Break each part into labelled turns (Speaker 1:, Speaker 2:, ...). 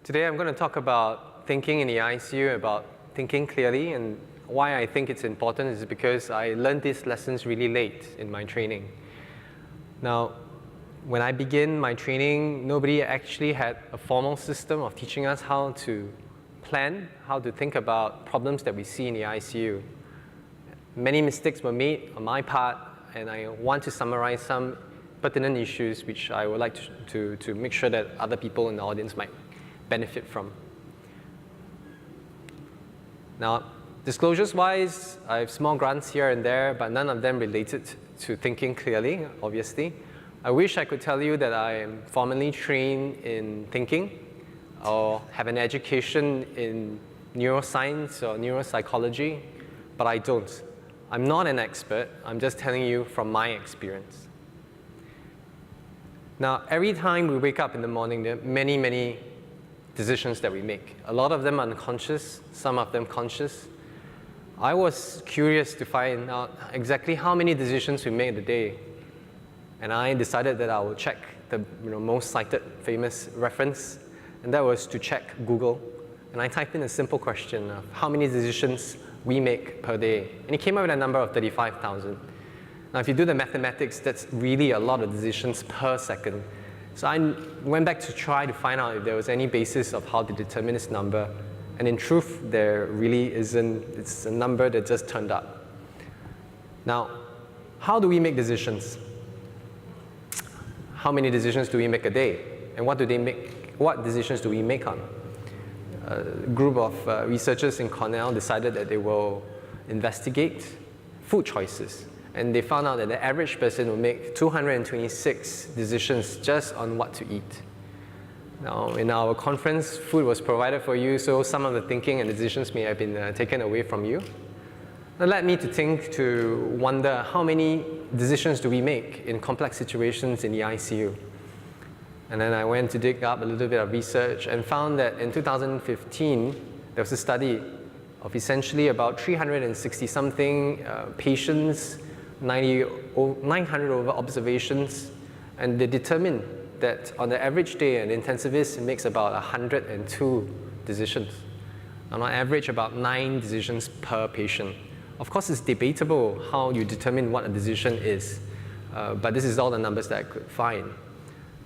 Speaker 1: Today I'm going to talk about thinking in the ICU, about thinking clearly, and why I think it's important is because I learned these lessons really late in my training. Now, when I began my training, nobody actually had a formal system of teaching us how to plan, how to think about problems that we see in the ICU. Many mistakes were made on my part, and I want to summarize some pertinent issues which I would like to make sure that other people in the audience might benefit from. Now, disclosures-wise, I have small grants here and there, but none of them related to thinking clearly, obviously. I wish I could tell you that I am formally trained in thinking or have an education in neuroscience or neuropsychology, but I don't. I'm not an expert. I'm just telling you from my experience. Now, every time we wake up in the morning, there are many decisions that we make. A lot of them unconscious, some of them conscious. I was curious to find out exactly how many decisions we make a day. And I decided that I would check the most cited famous reference, and that was to check Google. And I typed in a simple question of how many decisions we make per day. And it came up with a number of 35,000. Now, if you do the mathematics, that's really a lot of decisions per second. So I went back to try to find out if there was any basis of how to determine this number. And in truth, there really isn't. It's a number that just turned up. Now, how do we make decisions? How many decisions do we make a day? And what decisions do we make on? A group of researchers in Cornell decided that they will investigate food choices. And they found out that the average person will make 226 decisions just on what to eat. Now, in our conference, food was provided for you, so some of the thinking and decisions may have been taken away from you. That led me to wonder how many decisions do we make in complex situations in the ICU. And then I went to dig up a little bit of research and found that in 2015, there was a study of essentially about 360-something patients, 900 over observations, and they determined that on the average day, an intensivist makes about 102 decisions. And on average, about 9 decisions per patient. Of course, it's debatable how you determine what a decision is, but this is all the numbers that I could find.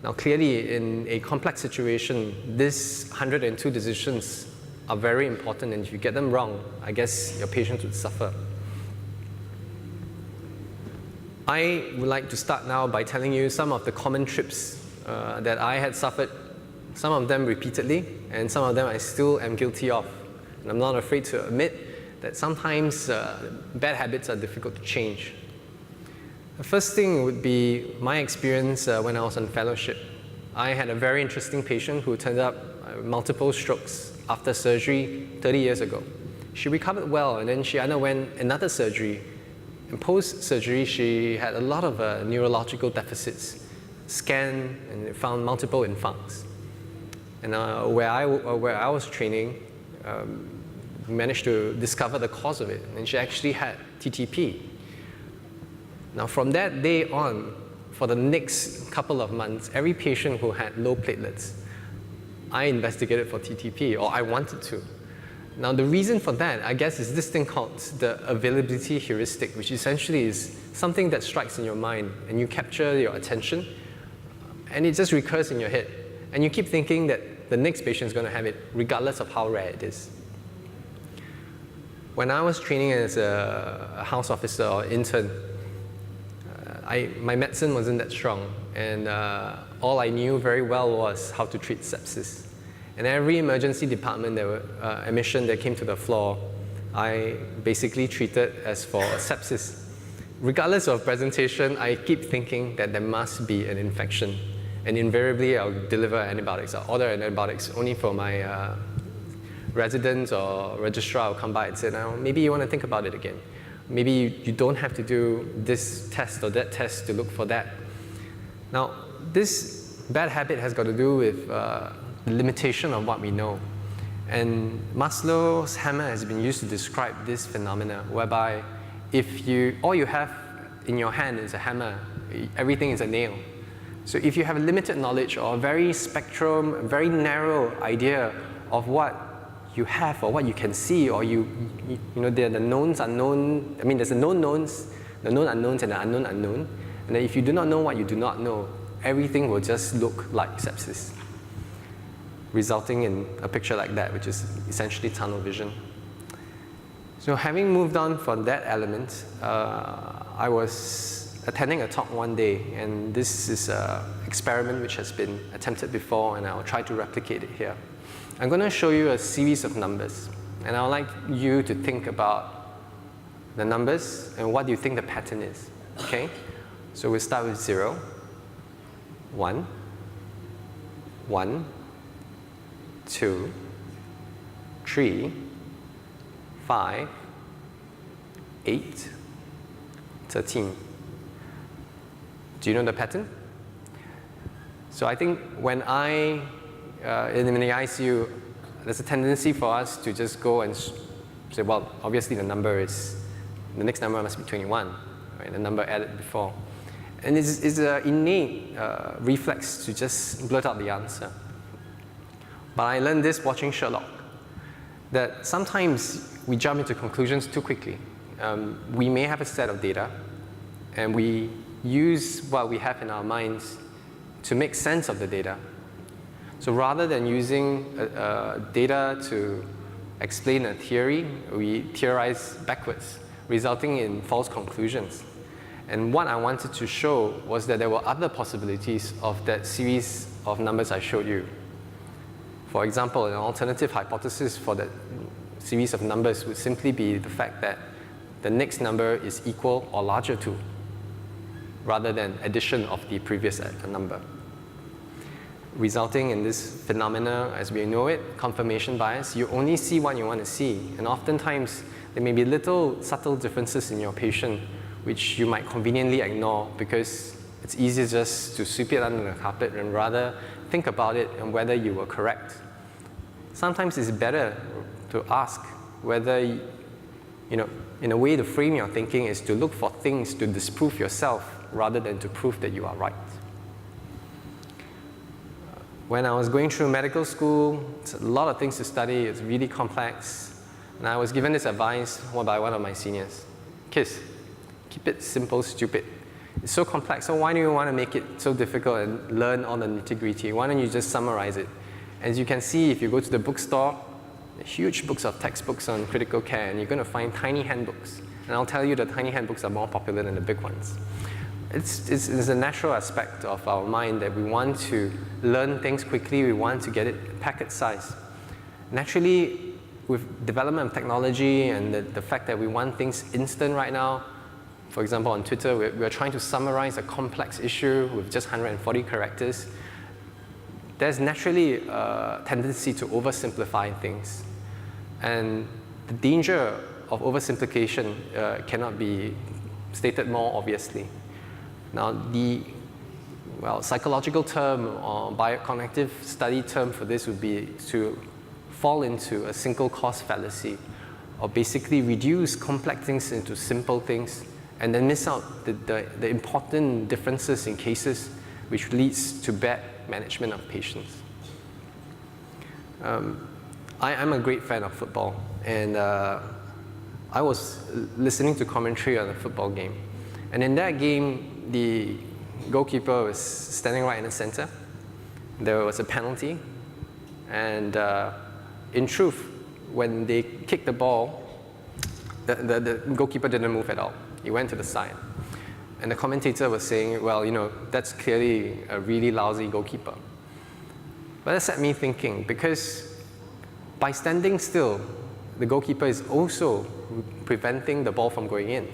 Speaker 1: Now, clearly, in a complex situation, these 102 decisions are very important, and if you get them wrong, I guess your patient would suffer. I would like to start now by telling you some of the common trips that I had suffered, some of them repeatedly, and some of them I still am guilty of. And I'm not afraid to admit that sometimes bad habits are difficult to change. The first thing would be my experience when I was on fellowship. I had a very interesting patient who turned up multiple strokes after surgery 30 years ago. She recovered well, and then she underwent another surgery. And post-surgery, she had a lot of neurological deficits, scanned, and found multiple infarcts. And where I was training, we managed to discover the cause of it, and she actually had TTP. Now, from that day on, for the next couple of months, every patient who had low platelets, I investigated for TTP, or I wanted to. Now, the reason for that, I guess, is this thing called the availability heuristic, which essentially is something that strikes in your mind, and you capture your attention, and it just recurs in your head. And you keep thinking that the next patient is going to have it, regardless of how rare it is. When I was training as a house officer or intern, my medicine wasn't that strong, and all I knew very well was how to treat sepsis. And every emergency department admission that came to the floor, I basically treated as for sepsis. Regardless of presentation, I keep thinking that there must be an infection. And invariably, I'll deliver antibiotics. I'll order antibiotics only for my residents or registrar will come by and say, now, maybe you want to think about it again. Maybe you don't have to do this test or that test to look for that. Now, this bad habit has got to do with the limitation of what we know. And Maslow's hammer has been used to describe this phenomena, whereby if all you have in your hand is a hammer, everything is a nail. So if you have a limited knowledge or a very spectrum, very narrow idea of what you have or what you can see, or you know, there are the knowns, unknown, I mean there's the known knowns, the known unknowns and the unknown unknown. And then if you do not know what you do not know, everything will just look like sepsis, resulting in a picture like that, which is essentially tunnel vision. So having moved on from that element, I was attending a talk one day, and this is an experiment which has been attempted before, and I'll try to replicate it here. I'm going to show you a series of numbers, and I would like you to think about the numbers and what do you think the pattern is, okay? So we'll start with 0, 1, 1, 2, 3, 5, 8, 13. Do you know the pattern? So I think when in the ICU, there's a tendency for us to just go and say, well, obviously the next number must be 21, right? The number added before. And it's an innate reflex to just blurt out the answer. But I learned this watching Sherlock, that sometimes we jump into conclusions too quickly. We may have a set of data, and we use what we have in our minds to make sense of the data. So rather than using data to explain a theory, we theorize backwards, resulting in false conclusions. And what I wanted to show was that there were other possibilities of that series of numbers I showed you. For example, an alternative hypothesis for that series of numbers would simply be the fact that the next number is equal or larger to, rather than addition of the previous number, resulting in this phenomena as we know it, confirmation bias. You only see what you want to see, and oftentimes there may be little subtle differences in your patient which you might conveniently ignore because it's easier just to sweep it under the carpet and rather think about it and whether you were correct. Sometimes it's better to ask whether, you know, in a way to frame your thinking is to look for things to disprove yourself rather than to prove that you are right. When I was going through medical school, it's a lot of things to study, it's really complex, and I was given this advice by one of my seniors. Kids, keep it simple, stupid. It's so complex, so why do you want to make it so difficult and learn all the nitty-gritty? Why don't you just summarize it? As you can see, if you go to the bookstore, huge books of textbooks on critical care, and you're going to find tiny handbooks. And I'll tell you the tiny handbooks are more popular than the big ones. It's a natural aspect of our mind that we want to learn things quickly, we want to get it packet size. Naturally, with development of technology and the fact that we want things instant right now, for example, on Twitter, we're trying to summarize a complex issue with just 140 characters. There's naturally a tendency to oversimplify things. And the danger of oversimplification cannot be stated more obviously. Now, the psychological term or biocognitive study term for this would be to fall into a single cause fallacy, or basically reduce complex things into simple things and then miss out the important differences in cases, which leads to bad management of patients. I'm a great fan of football, and I was listening to commentary on a football game. And in that game, the goalkeeper was standing right in the center. There was a penalty, and in truth, when they kicked the ball, the goalkeeper didn't move at all. He went to the side. And the commentator was saying, well, you know, that's clearly a really lousy goalkeeper. But that set me thinking, because by standing still, the goalkeeper is also preventing the ball from going in.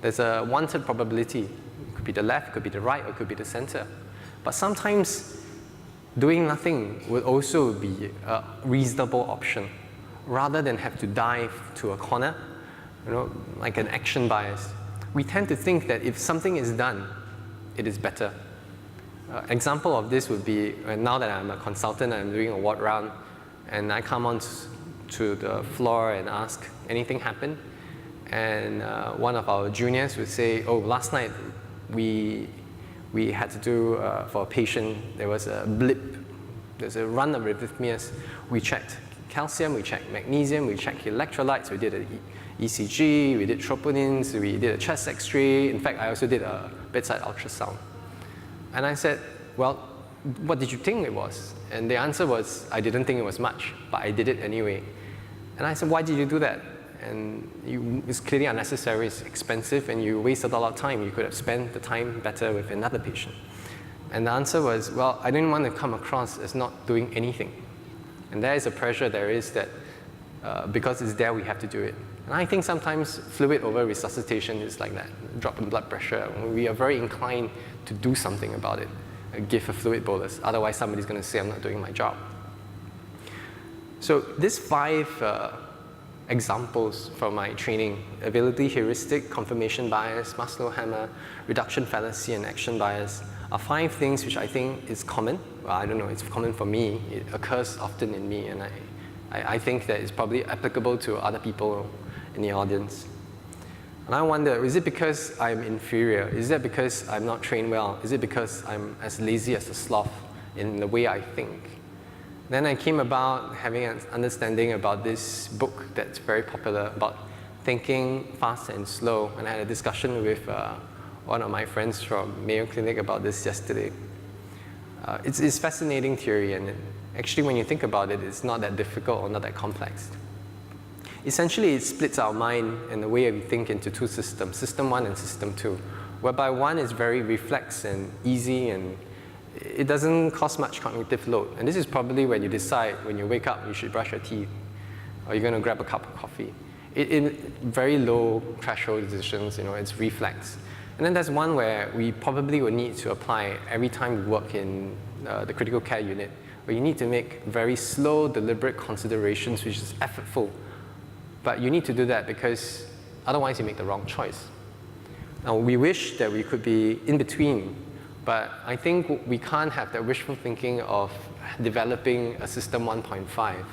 Speaker 1: There's a wanted probability. It could be the left, it could be the right, or it could be the center. But sometimes doing nothing would also be a reasonable option, rather than have to dive to a corner, you know, like an action bias. We tend to think that if something is done, it is better. Example of this would be, now that I'm a consultant, I'm doing a ward round, and I come on to the floor and ask, anything happen? And one of our juniors would say, oh, last night we we had to do for a patient, there was a blip, there's a run of arrhythmias. We checked calcium, we checked magnesium, we checked electrolytes, we did an ECG, we did troponins, we did a chest x-ray. In fact, I also did a bedside ultrasound. And I said, well, what did you think it was? And the answer was, I didn't think it was much, but I did it anyway. And I said, why did you do that? And it's clearly unnecessary, it's expensive, and you wasted a lot of time. You could have spent the time better with another patient. And the answer was, well, I didn't want to come across as not doing anything. And there is a pressure there is that because it's there, we have to do it. And I think sometimes fluid over resuscitation is like that, drop in blood pressure. We are very inclined to do something about it, give a fluid bolus. Otherwise, somebody's going to say, I'm not doing my job. So these 5 examples from my training: availability heuristic, confirmation bias, Maslow hammer, reduction fallacy, and action bias, are 5 things which I think is common. Well, I don't know, it's common for me. It occurs often in me, and I think that it's probably applicable to other people in the audience. And I wonder, is it because I'm inferior? Is it because I'm not trained well? Is it because I'm as lazy as a sloth in the way I think? Then I came about having an understanding about this book that's very popular about thinking fast and slow. And I had a discussion with one of my friends from Mayo Clinic about this yesterday. It's fascinating theory, and actually when you think about it, it's not that difficult or not that complex. Essentially, it splits our mind and the way we think into 2 systems, system 1 and system 2, whereby 1 is very reflex and easy, and it doesn't cost much cognitive load. And this is probably when you decide, when you wake up, you should brush your teeth, or you're going to grab a cup of coffee. In very low threshold decisions, it's reflex. And then there's one where we probably will need to apply every time we work in the critical care unit, where you need to make very slow, deliberate considerations, which is effortful. But you need to do that because otherwise you make the wrong choice. Now, we wish that we could be in between, but I think we can't have that wishful thinking of developing a system 1.5.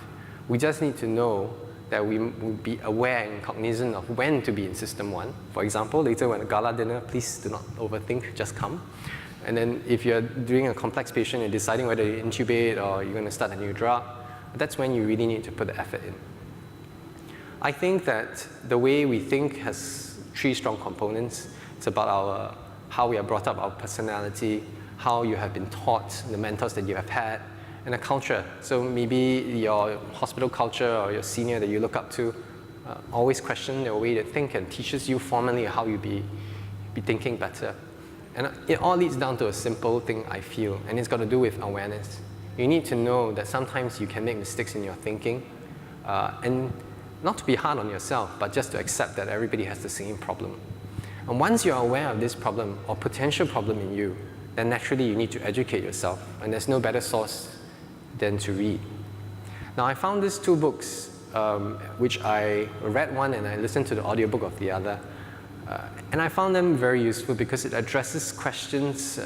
Speaker 1: We just need to know that we will be aware and cognizant of when to be in system 1. For example, later when a gala dinner, please do not overthink, just come. And then if you're doing a complex patient and deciding whether you intubate or you're going to start a new drug, that's when you really need to put the effort in. I think that the way we think has 3 strong components. It's about how we are brought up, our personality, how you have been taught, the mentors that you have had, and a culture. So maybe your hospital culture or your senior that you look up to always question their way to think and teaches you formally how you be thinking better. And it all leads down to a simple thing, I feel, and it's got to do with awareness. You need to know that sometimes you can make mistakes in your thinking, and not to be hard on yourself, but just to accept that everybody has the same problem. And once you're aware of this problem or potential problem in you, then naturally you need to educate yourself, and there's no better source than to read. Now, I found these 2 books, which I read one and I listened to the audiobook of the other, and I found them very useful because it addresses questions,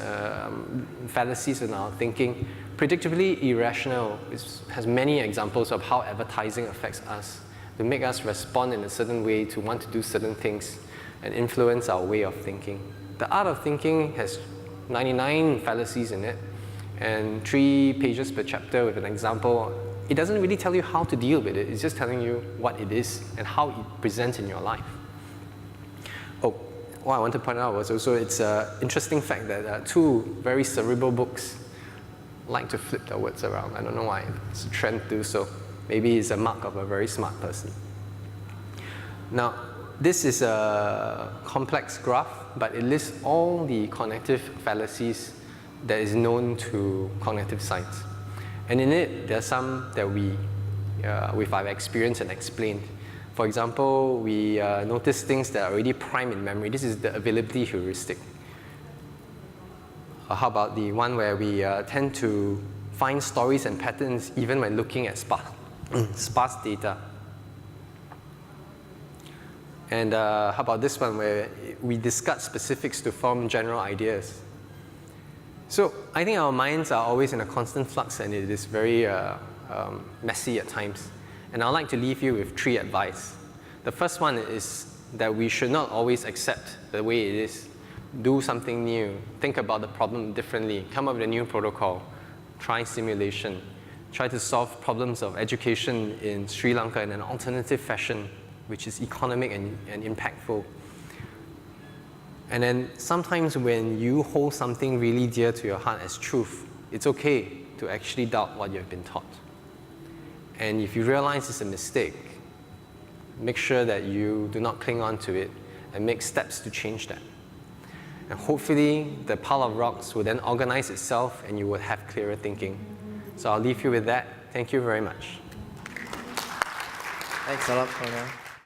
Speaker 1: fallacies in our thinking, predictably irrational. It has many examples of how advertising affects us, to make us respond in a certain way, to want to do certain things, and influence our way of thinking. The Art of Thinking has 99 fallacies in it, and 3 pages per chapter with an example. It doesn't really tell you how to deal with it, it's just telling you what it is and how it presents in your life. Oh, what I want to point out was also it's an interesting fact that 2 very cerebral books like to flip their words around. I don't know why, it's a trend to do so. Maybe it's a mark of a very smart person. Now, this is a complex graph, but it lists all the cognitive fallacies that is known to cognitive science. And in it, there are some that with our experience and explained. For example, we notice things that are already primed in memory. This is the availability heuristic. How about the one where we tend to find stories and patterns even when looking at sparse data? And how about this one where we discard specifics to form general ideas? So I think our minds are always in a constant flux, and it is very messy at times. And I'd like to leave you with 3 advice. The first one is that we should not always accept the way it is. do something new, think about the problem differently, come up with a new protocol, try simulation, try to solve problems of education in Sri Lanka in an alternative fashion, which is economic and impactful. And then sometimes when you hold something really dear to your heart as truth, it's okay to actually doubt what you've been taught. And if you realize it's a mistake, make sure that you do not cling on to it and make steps to change that. And hopefully the pile of rocks will then organize itself and you will have clearer thinking. So I'll leave you with that. Thank you very much.
Speaker 2: Thanks a lot, Hon Liang.